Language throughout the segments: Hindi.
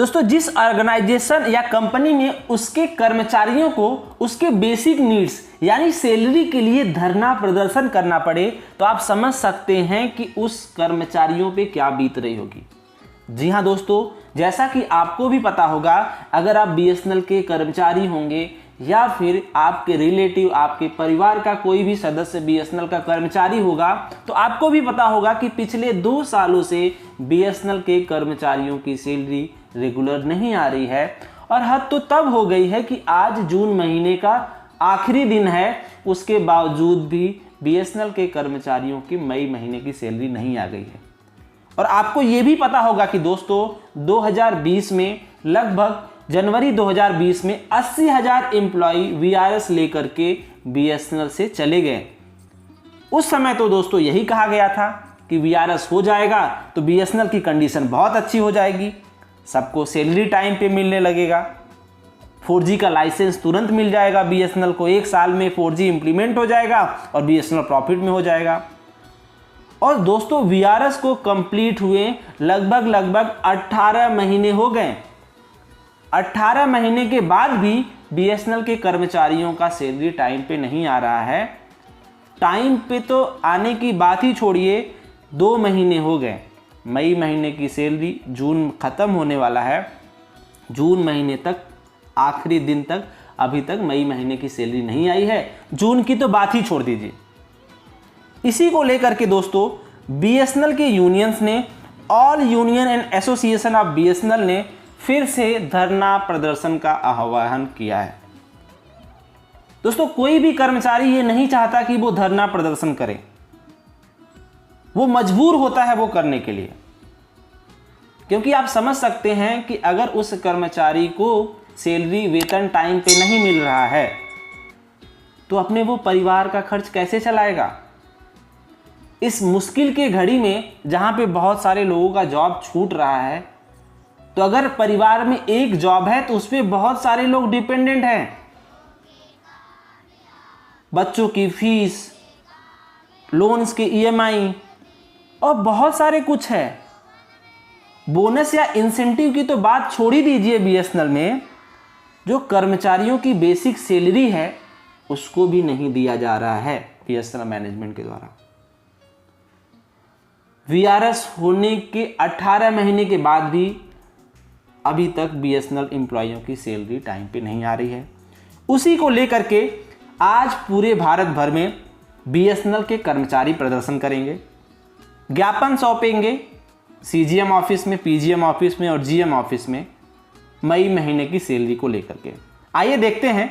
दोस्तों जिस ऑर्गेनाइजेशन या कंपनी में उसके कर्मचारियों को उसके बेसिक नीड्स यानी सैलरी के लिए धरना प्रदर्शन करना पड़े तो आप समझ सकते हैं कि उस कर्मचारियों पे क्या बीत रही होगी। जी हाँ दोस्तों, जैसा कि आपको भी पता होगा, अगर आप बीएसएनएल के कर्मचारी होंगे या फिर आपके रिलेटिव, आपके परिवार का कोई भी सदस्य बीएसएनएल का कर्मचारी होगा तो आपको भी पता होगा कि पिछले 2 सालों से बीएसएनएल के कर्मचारियों की सैलरी रेगुलर नहीं आ रही है। और हद तो तब हो गई है कि आज जून महीने का आखिरी दिन है, उसके बावजूद भी बीएसएनएल के कर्मचारियों की मई महीने की सैलरी नहीं आ गई है। और आपको ये भी पता होगा कि दोस्तों 2020 में लगभग जनवरी 2020 में 80,000 एम्प्लॉय वीआरएस लेकर के बीएसएनएल से चले गए। उस समय तो दोस्तों यही कहा गया था कि वीआरएस हो जाएगा तो बीएसएनएल की कंडीशन बहुत अच्छी हो जाएगी, सबको सैलरी टाइम पे मिलने लगेगा, 4G का लाइसेंस तुरंत मिल जाएगा बीएसएनएल को, 1 साल में 4G इंप्लीमेंट हो जाएगा और बीएसएनएल प्रॉफिट में हो जाएगा। और दोस्तों वीआरएस को कंप्लीट हुए लगभग 18 महीने हो गए। 18 महीने के बाद भी बीएसएनएल के कर्मचारियों का सैलरी टाइम पे नहीं आ रहा है। टाइम पे तो आने की बात ही छोड़िए, 2 महीने हो गए। मई महीने की सैलरी, जून ख़त्म होने वाला है, जून महीने तक, आखिरी दिन तक अभी तक मई महीने की सैलरी नहीं आई है। जून की तो बात ही छोड़ दीजिए। इसी को लेकर के दोस्तों बीएसएनएल के यूनियंस ने, all union and association of BSNL ने फिर से धरना प्रदर्शन का आह्वान किया है। दोस्तों कोई भी कर्मचारी ये नहीं चाहता कि वो धरना प्रदर्शन करे, वो मजबूर होता है वो करने के लिए, क्योंकि आप समझ सकते हैं कि अगर उस कर्मचारी को सैलरी, वेतन टाइम पे नहीं मिल रहा है तो अपने वो परिवार का खर्च कैसे चलाएगा। इस मुश्किल के घड़ी में जहां पे बहुत सारे लोगों का जॉब छूट रहा है, तो अगर परिवार में एक जॉब है तो उस पर बहुत सारे लोग डिपेंडेंट हैं। बच्चों की फीस, लोन्स के ईएमआई और बहुत सारे कुछ है। बोनस या इंसेंटिव की तो बात छोड़ ही दीजिए, बीएसएनएल में जो कर्मचारियों की बेसिक सैलरी है उसको भी नहीं दिया जा रहा है बीएसएनएल मैनेजमेंट के द्वारा। वीआरएस होने के 18 महीने के बाद भी अभी तक बीएसएनएल एम्प्लॉइयों की सैलरी टाइम पे नहीं आ रही है। उसी को लेकर के आज पूरे भारत भर में बीएसएनएल के कर्मचारी प्रदर्शन करेंगे, ज्ञापन सौंपेंगे सीजीएम ऑफिस में, पीजीएम ऑफिस में और जीएम ऑफिस में मई महीने की सैलरी को लेकर के। आइए देखते हैं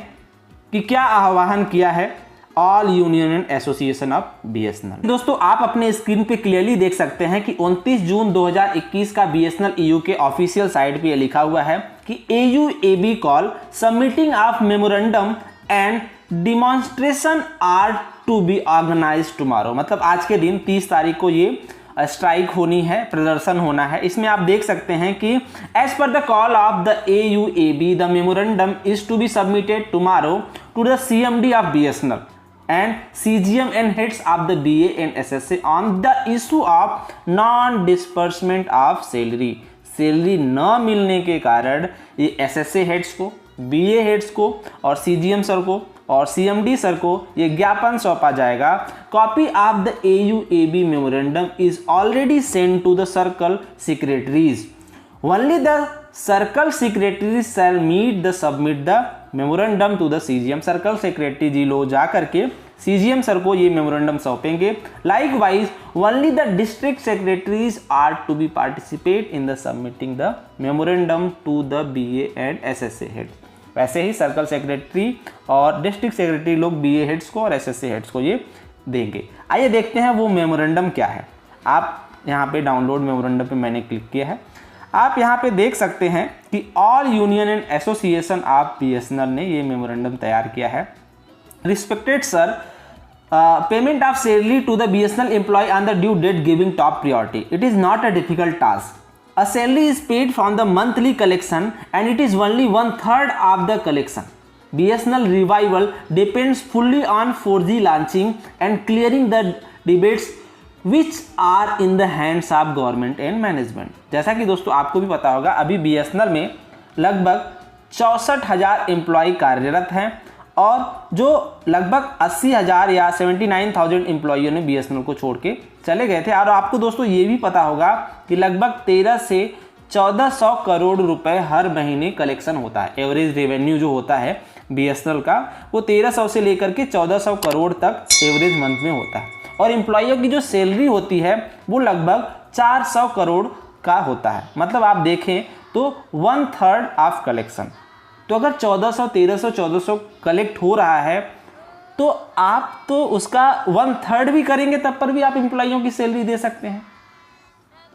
कि क्या आह्वान किया है all union and association of BSNL. दोस्तों आप अपने स्क्रीन पे क्लियरली देख सकते हैं कि 29 जून 2021 का बीएसएनएल ईयू के ऑफिशियल साइट पे लिखा हुआ है कि AUAB call submitting of memorandum and demonstration are to be organised tomorrow. मतलब आज के दिन 30 तारीख को ये स्ट्राइक होनी है, प्रदर्शन होना है। इसमें आप देख सकते हैं कि एज पर the call of the AUAB the memorandum is to be submitted tomorrow to the CMD of BSNL and CGM and heads of the BA and SSA on the issue of non-disbursement of salary। Salary न मिलने के कारण ये SSA हेड्स को, BA हेड्स को और CGM सर को और CMD सर को ये ज्ञापन सौंपा जाएगा। Copy of the AUAB memorandum is already send to the circle secretaries. Only the circle secretary shall meet the submit the memorandum to the CGM। Circle secretary ji लोग जा करके CGM सर को ये मेमोरेंडम सौंपेंगे। Likewise only the district secretaries are to be participate in the submitting the memorandum to the BA and SSA head. वैसे ही सर्कल सेक्रेटरी और डिस्ट्रिक्ट सेक्रेटरी लोग BA हेड्स को और SSA हेड्स को ये देंगे। आइए देखते हैं वो मेमोरेंडम क्या है। आप यहाँ पे डाउनलोड मेमोरेंडम पे मैंने क्लिक किया है। आप यहाँ पे देख सकते हैं कि all union and association of BSNL ने ये मेमोरेंडम तैयार किया है। Respected sir, payment of salary to the BSNL employ on the due date giving top priority. It is not a difficult task. A salary is paid from the monthly collection and it is only 1/3 of the collection. BSNL revival depends fully on 4G launching and clearing the debates which are in the hands of government and management. जैसा कि दोस्तों आपको भी पता होगा, अभी बीएसएनएल में लगभग 64,000 एम्प्लॉय कार्यरत हैं और जो लगभग 80,000 या 79,000 एम्प्लॉइयों ने बीएसएनएल को छोड़ के चले गए थे। और आपको दोस्तों ये भी पता होगा कि लगभग 13 से 1400 करोड़ रुपए हर महीने कलेक्शन होता है। एवरेज रेवेन्यू जो होता है बीएसएनएल का वो 1300 से लेकर के 1400 करोड़ तक एवरेज मंथ में होता है। और एम्प्लॉइयों की जो सैलरी होती है वो लगभग 400 करोड़ का होता है। मतलब आप देखें तो 1/3 ऑफ कलेक्शन। तो अगर 1400, 1300, 1400 कलेक्ट हो रहा है तो आप तो उसका 1/3 भी करेंगे तब पर भी आप एम्प्लॉइयों की सैलरी दे सकते हैं।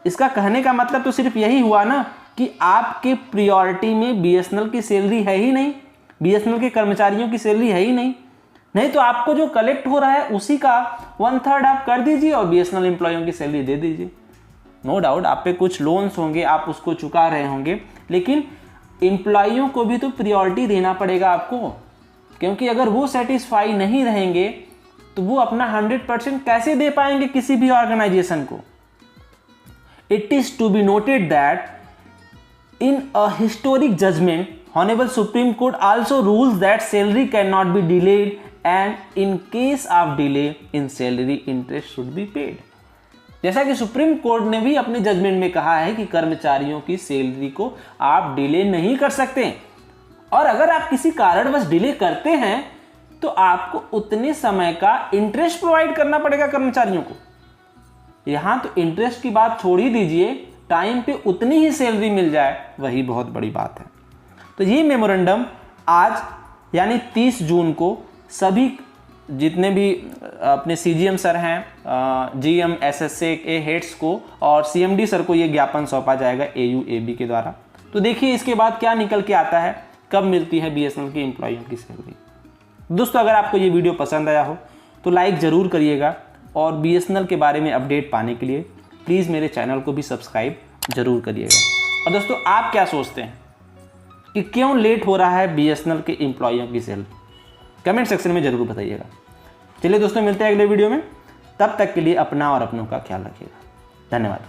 इसका कहने का मतलब तो सिर्फ यही हुआ ना कि आपके प्रायोरिटी में बीएसएनएल की सैलरी है ही नहीं, बीएसएनएल के कर्मचारियों की सैलरी है ही नहीं। नहीं तो आपको जो कलेक्ट हो रहा है उसी का 1/3 आप कर दीजिए और बीएसएनएल एम्प्लॉइयों की सैलरी दे दीजिए। नो डाउट आप पे कुछ लोन्स होंगे, आप उसको चुका रहे होंगे, लेकिन एम्प्लॉइयों को भी तो प्रायोरिटी देना पड़ेगा आपको, क्योंकि अगर वो सेटिस्फाई नहीं रहेंगे तो वो अपना 100% कैसे दे पाएंगे किसी भी ऑर्गेनाइजेशन को। It is to be noted that in a historic judgement Honorable Supreme Court also rules that salary cannot be delayed and in case of delay in salary interest should be paid। जैसा कि सुप्रीम कोर्ट ने भी अपने जजमेंट में कहा है कि कर्मचारियों की सैलरी को आप डिले नहीं कर सकते, और अगर आप किसी कारणवश डिले करते हैं तो आपको उतने समय का इंटरेस्ट प्रोवाइड करना पड़ेगा कर्मचारियों को। यहां तो इंटरेस्ट की बात छोड़ ही दीजिए, टाइम पे उतनी ही सैलरी मिल जाए वही बहुत बड़ी बात है। तो ये मेमोरेंडम आज यानी 30 जून को सभी जितने भी अपने सीजीएम सर हैं, जीएम, एसएसए के हेड्स को और सीएमडी सर को ये ज्ञापन सौंपा जाएगा एयूएबी के द्वारा। तो देखिए इसके बाद क्या निकल के आता है, कब मिलती है बीएसएनएल के एम्प्लॉइयों की सैलरी। दोस्तों अगर आपको ये वीडियो पसंद आया हो तो लाइक ज़रूर करिएगा, और बीएसएनएल के बारे में अपडेट पाने के लिए प्लीज़ मेरे चैनल को भी सब्सक्राइब जरूर करिएगा। और दोस्तों आप क्या सोचते हैं कि क्यों लेट हो रहा है बीएसएनएल के एम्प्लॉइयों की सैलरी, कमेंट सेक्शन में जरूर बताइएगा। चलिए दोस्तों मिलते हैं अगले वीडियो में, तब तक के लिए अपना और अपनों का ख्याल रखिएगा। धन्यवाद।